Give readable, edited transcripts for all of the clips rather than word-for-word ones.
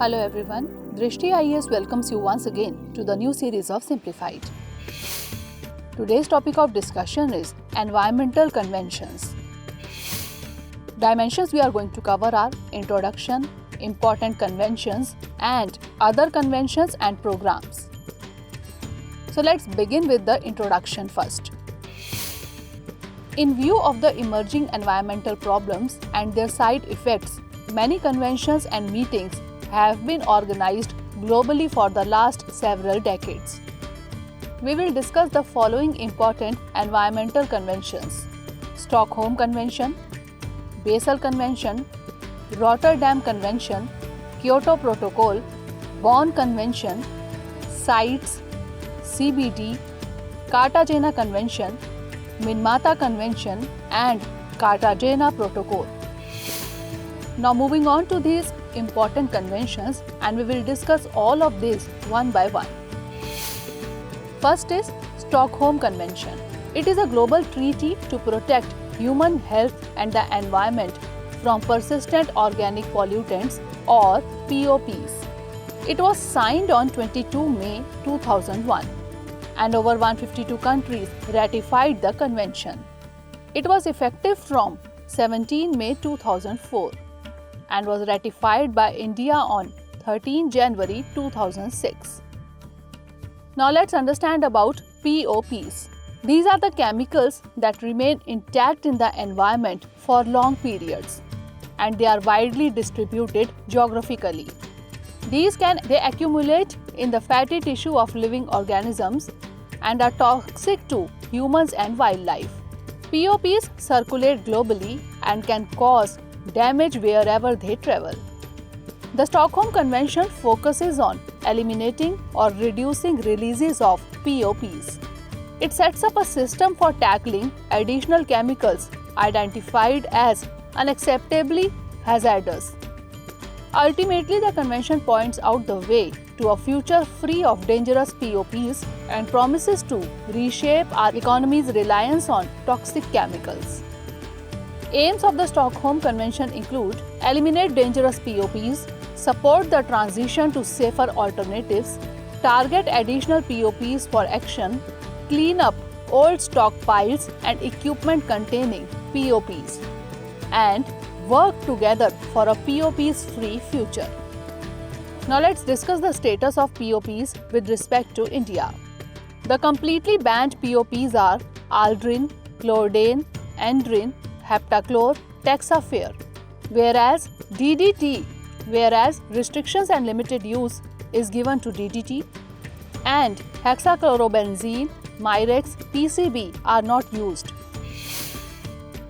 Hello everyone, Drishti IAS welcomes you once again to the new series of Simplified. Today's topic of discussion is environmental conventions. Dimensions we are going to cover are introduction, important conventions, and other conventions and programs. So let's begin with the introduction first. In view of the emerging environmental problems and their side effects, many conventions and meetings have been organized globally for the last several decades. We will discuss the following important environmental conventions: Stockholm Convention, Basel Convention, Rotterdam Convention, Kyoto Protocol, Bonn Convention, CITES, CBD, Cartagena Convention, Minamata Convention, and Cartagena Protocol. Now moving on to these important conventions, and we will discuss all of these one by one. First is Stockholm Convention. It is a global treaty to protect human health and the environment from persistent organic pollutants or POPs. It was signed on 22 May 2001 and over 152 countries ratified the convention. It was effective from 17 May 2004 and was ratified by India on 13 January 2006. Now let's understand about POPs. These are the chemicals that remain intact in the environment for long periods, and they are widely distributed geographically. They accumulate in the fatty tissue of living organisms and are toxic to humans and wildlife. POPs circulate globally and can cause damage wherever they travel. The Stockholm Convention focuses on eliminating or reducing releases of POPs. It sets up a system for tackling additional chemicals identified as unacceptably hazardous. Ultimately, the convention points out the way to a future free of dangerous POPs and promises to reshape our economy's reliance on toxic chemicals. Aims of the Stockholm Convention include eliminate dangerous POPs, support the transition to safer alternatives, target additional POPs for action, clean up old stockpiles and equipment containing POPs, and work together for a POPs-free future. Now let's discuss the status of POPs with respect to India. The completely banned POPs are aldrin, chlordane, endrin, heptachlor, taxafer, whereas restrictions and limited use is given to DDT, and hexachlorobenzene, Mirex, PCB are not used.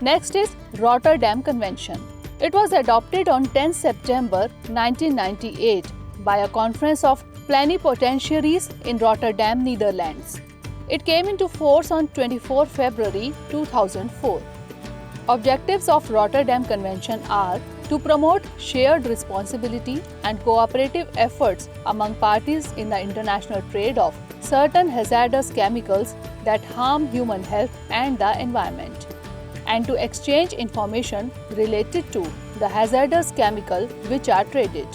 Next is Rotterdam Convention. It was adopted on 10 September 1998 by a conference of plenipotentiaries in Rotterdam, Netherlands. It came into force on 24 February 2004. Objectives of Rotterdam Convention are to promote shared responsibility and cooperative efforts among parties in the international trade of certain hazardous chemicals that harm human health and the environment, and to exchange information related to the hazardous chemical which are traded.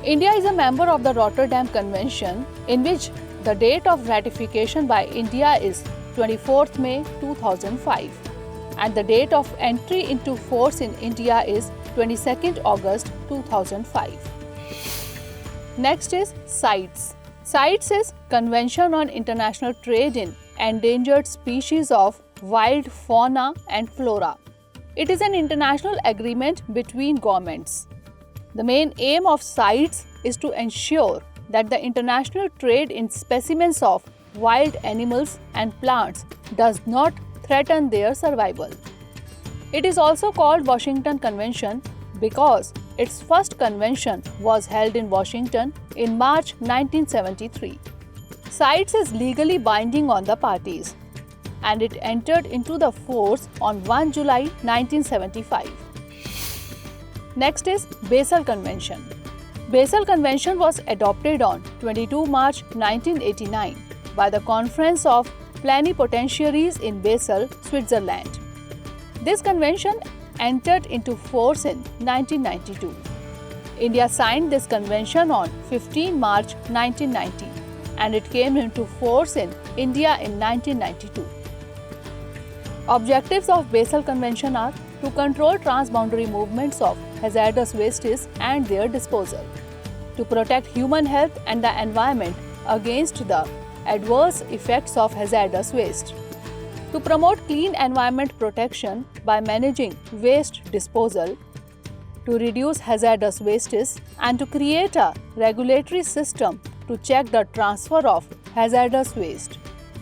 India is a member of the Rotterdam Convention, in which the date of ratification by India is 24th May 2005. And the date of entry into force in India is 22nd August 2005. Next is CITES. CITES is Convention on International Trade in Endangered Species of Wild Fauna and Flora. It is an international agreement between governments. The main aim of CITES is to ensure that the international trade in specimens of wild animals and plants does not threaten their survival. It is also called Washington Convention because its first convention was held in Washington in March 1973. CITES is legally binding on the parties, and it entered into the force on 1 July 1975. Next is Basel Convention. Basel Convention was adopted on 22 March 1989 by the Conference of Plenipotentiaries in Basel, Switzerland. This convention entered into force in 1992. India signed this convention on 15 March 1990 and it came into force in India in 1992. Objectives of Basel Convention are to control transboundary movements of hazardous wastes and their disposal, to protect human health and the environment against the adverse effects of hazardous waste, to promote clean environment protection by managing waste disposal, to reduce hazardous wastes, and to create a regulatory system to check the transfer of hazardous waste.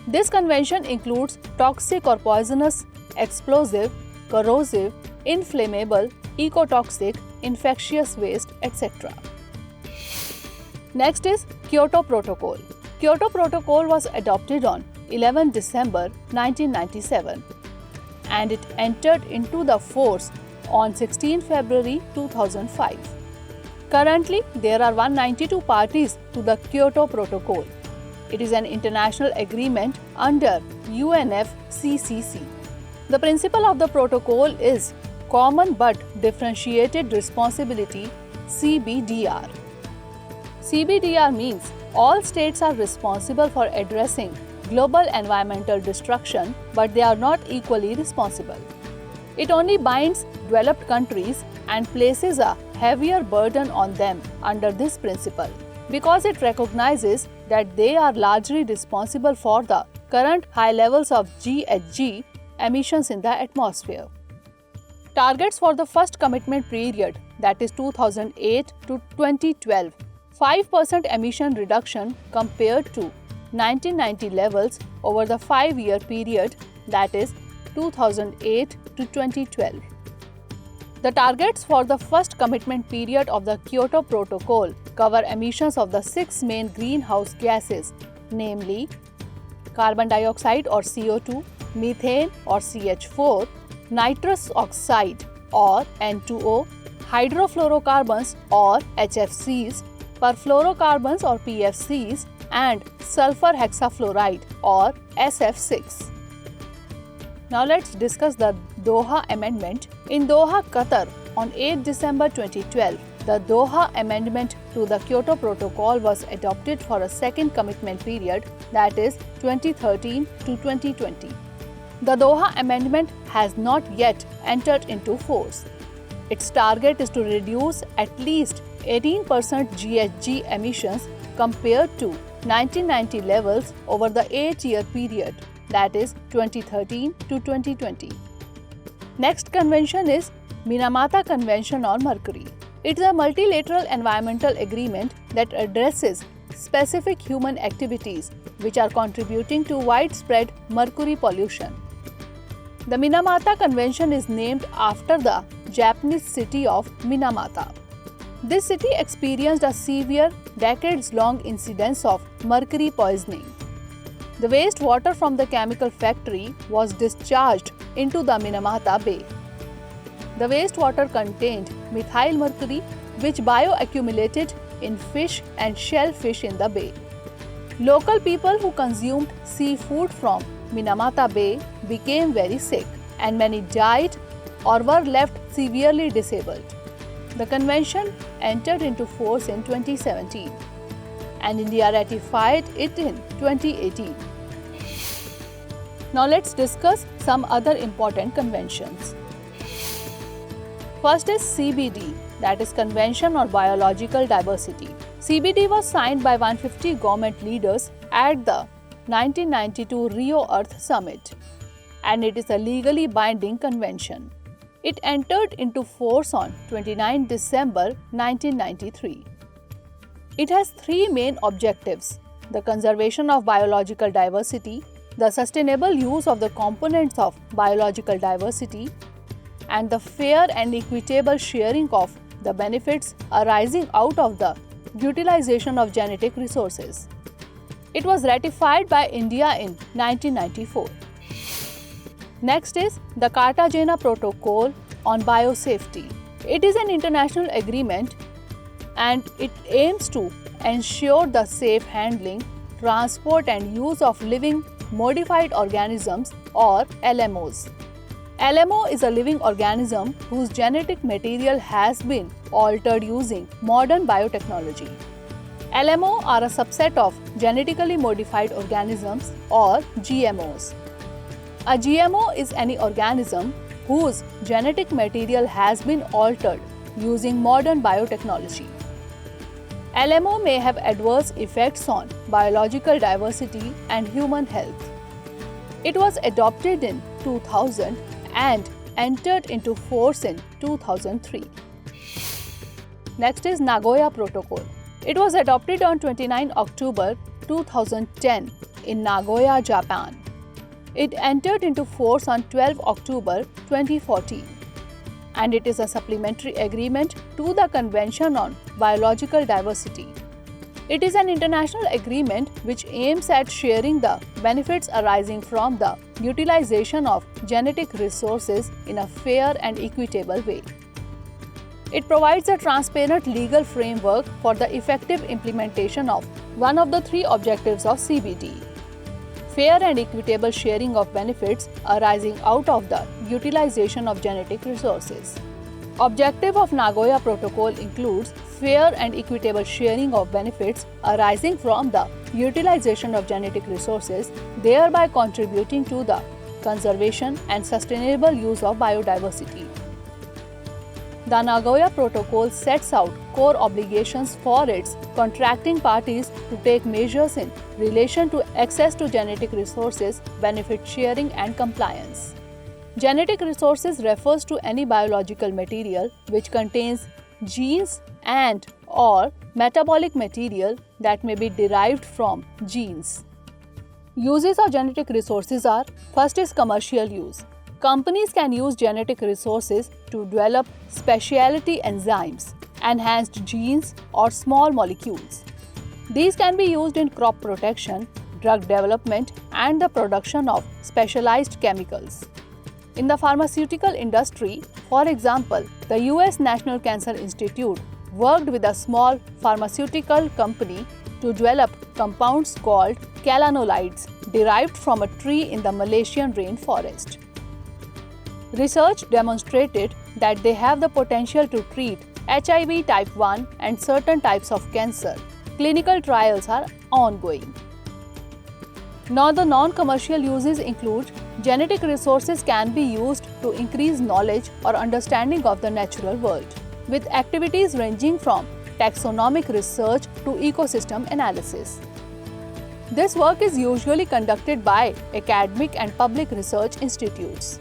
This convention includes toxic or poisonous, explosive, corrosive, inflammable, ecotoxic, infectious waste, etc. Next is Kyoto Protocol. Kyoto Protocol was adopted on 11 December 1997 and it entered into the force on 16 February 2005. Currently, there are 192 parties to the Kyoto Protocol. It is an international agreement under UNFCCC. The principle of the protocol is Common but Differentiated Responsibility (CBDR). CBDR means all states are responsible for addressing global environmental destruction, but they are not equally responsible. It only binds developed countries and places a heavier burden on them under this principle because it recognizes that they are largely responsible for the current high levels of GHG emissions in the atmosphere. Targets for the first commitment period, that is 2008 to 2012, 5% emission reduction compared to 1990 levels over the 5-year period, that is 2008 to 2012. The targets for the first commitment period of the Kyoto Protocol cover emissions of the 6 main greenhouse gases, namely carbon dioxide or CO2, methane or CH4, nitrous oxide or N2O, hydrofluorocarbons or HFCs, perfluorocarbons or PFCs, and sulfur hexafluoride or SF6. Now let's discuss the Doha Amendment. In Doha, Qatar, on 8 December 2012, the Doha Amendment to the Kyoto Protocol was adopted for a second commitment period, that is 2013 to 2020. The Doha Amendment has not yet entered into force. Its target is to reduce at least 18% GHG emissions compared to 1990 levels over the 8-year period, that is 2013 to 2020. Next convention is Minamata Convention on Mercury. It is a multilateral environmental agreement that addresses specific human activities which are contributing to widespread mercury pollution. The Minamata Convention is named after the Japanese city of Minamata. This city experienced a severe, decades-long incidence of mercury poisoning. The wastewater from the chemical factory was discharged into the Minamata Bay. The wastewater contained methyl mercury, which bioaccumulated in fish and shellfish in the bay. Local people who consumed seafood from Minamata Bay became very sick, and many died or were left severely disabled. The convention entered into force in 2017, and India ratified it in 2018. Now let's discuss some other important conventions. First is CBD, that is Convention on Biological Diversity. CBD was signed by 150 government leaders at the 1992 Rio Earth Summit, and it is a legally binding convention. It entered into force on 29 December 1993. It has 3 main objectives: the conservation of biological diversity, the sustainable use of the components of biological diversity, and the fair and equitable sharing of the benefits arising out of the utilization of genetic resources. It was ratified by India in 1994. Next is the Cartagena Protocol on Biosafety. It is an international agreement and it aims to ensure the safe handling, transport and use of living modified organisms or LMOs LMO is a living organism whose genetic material has been altered using modern biotechnology. LMO are a subset of genetically modified organisms or GMOs. A GMO is any organism whose genetic material has been altered using modern biotechnology. LMO may have adverse effects on biological diversity and human health. It was adopted in 2000 and entered into force in 2003. Next is Nagoya Protocol. It was adopted on 29 October 2010 in Nagoya, Japan. It entered into force on 12 October 2014. And it is a supplementary agreement to the Convention on Biological Diversity. It is an international agreement which aims at sharing the benefits arising from the utilization of genetic resources in a fair and equitable way. It provides a transparent legal framework for the effective implementation of one of the three objectives of CBD: fair and equitable sharing of benefits arising out of the utilization of genetic resources. Objective of Nagoya Protocol includes fair and equitable sharing of benefits arising from the utilization of genetic resources, thereby contributing to the conservation and sustainable use of biodiversity. The Nagoya Protocol sets out core obligations for its contracting parties to take measures in relation to access to genetic resources, benefit sharing, and compliance. Genetic resources refers to any biological material which contains genes and/or metabolic material that may be derived from genes. Uses of genetic resources are: first is commercial use. Companies can use genetic resources to develop specialty enzymes, enhanced genes, or small molecules. These can be used in crop protection, drug development, and the production of specialized chemicals. In the pharmaceutical industry, for example, the US National Cancer Institute worked with a small pharmaceutical company to develop compounds called calanolides derived from a tree in the Malaysian rainforest. Research demonstrated that they have the potential to treat HIV type 1 and certain types of cancer. Clinical trials are ongoing. Now, the non-commercial uses include: genetic resources can be used to increase knowledge or understanding of the natural world, with activities ranging from taxonomic research to ecosystem analysis. This work is usually conducted by academic and public research institutes.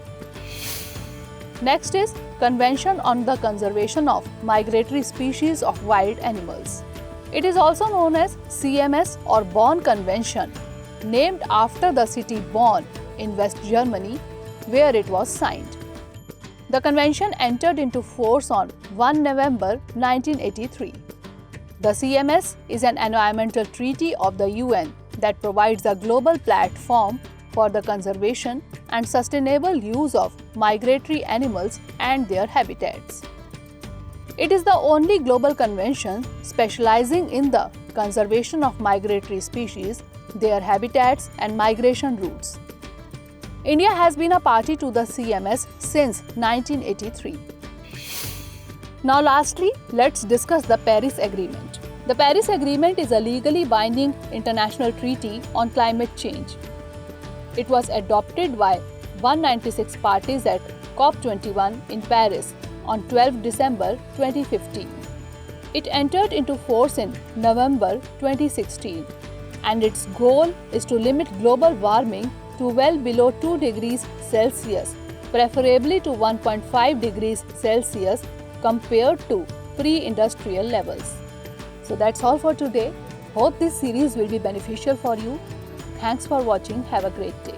Next is Convention on the Conservation of Migratory Species of Wild Animals. It is also known as CMS or Bonn Convention, named after the city Bonn in West Germany, where it was signed. The convention entered into force on 1 November 1983. The CMS is an environmental treaty of the UN that provides a global platform for the conservation and sustainable use of migratory animals and their habitats. It is the only global convention specializing in the conservation of migratory species, their habitats, and migration routes. India has been a party to the CMS since 1983. Now lastly, let's discuss the Paris Agreement. The Paris Agreement is a legally binding international treaty on climate change. It was adopted by 196 parties at COP21 in Paris on 12 December 2015. It entered into force in November 2016, and its goal is to limit global warming to well below 2 degrees Celsius, preferably to 1.5 degrees Celsius compared to pre-industrial levels. So that's all for today. Hope this series will be beneficial for you. Thanks for watching. Have a great day.